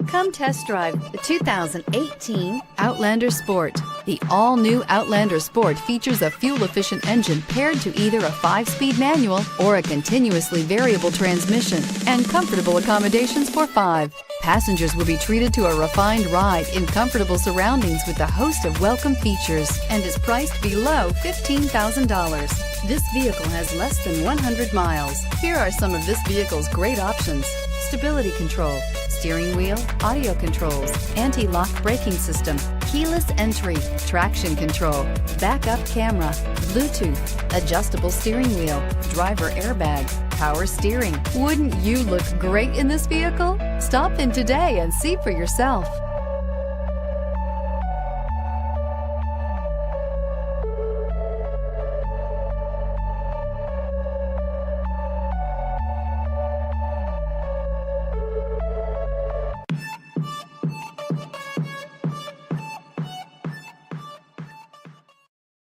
Come test drive the 2018 Outlander Sport. The all-new Outlander Sport features a fuel-efficient engine paired to either a 5-speed manual or a continuously variable transmission and comfortable accommodations for 5. Passengers will be treated to a refined ride in comfortable surroundings with a host of welcome features and is priced below $15,000. This vehicle has less than 100 miles. Here are some of this vehicle's great options: stability control, steering wheel audio controls, anti-lock braking system, keyless entry, traction control, backup camera, Bluetooth, adjustable steering wheel, driver airbag, power steering. Wouldn't you look great in this vehicle? Stop in today and see for yourself.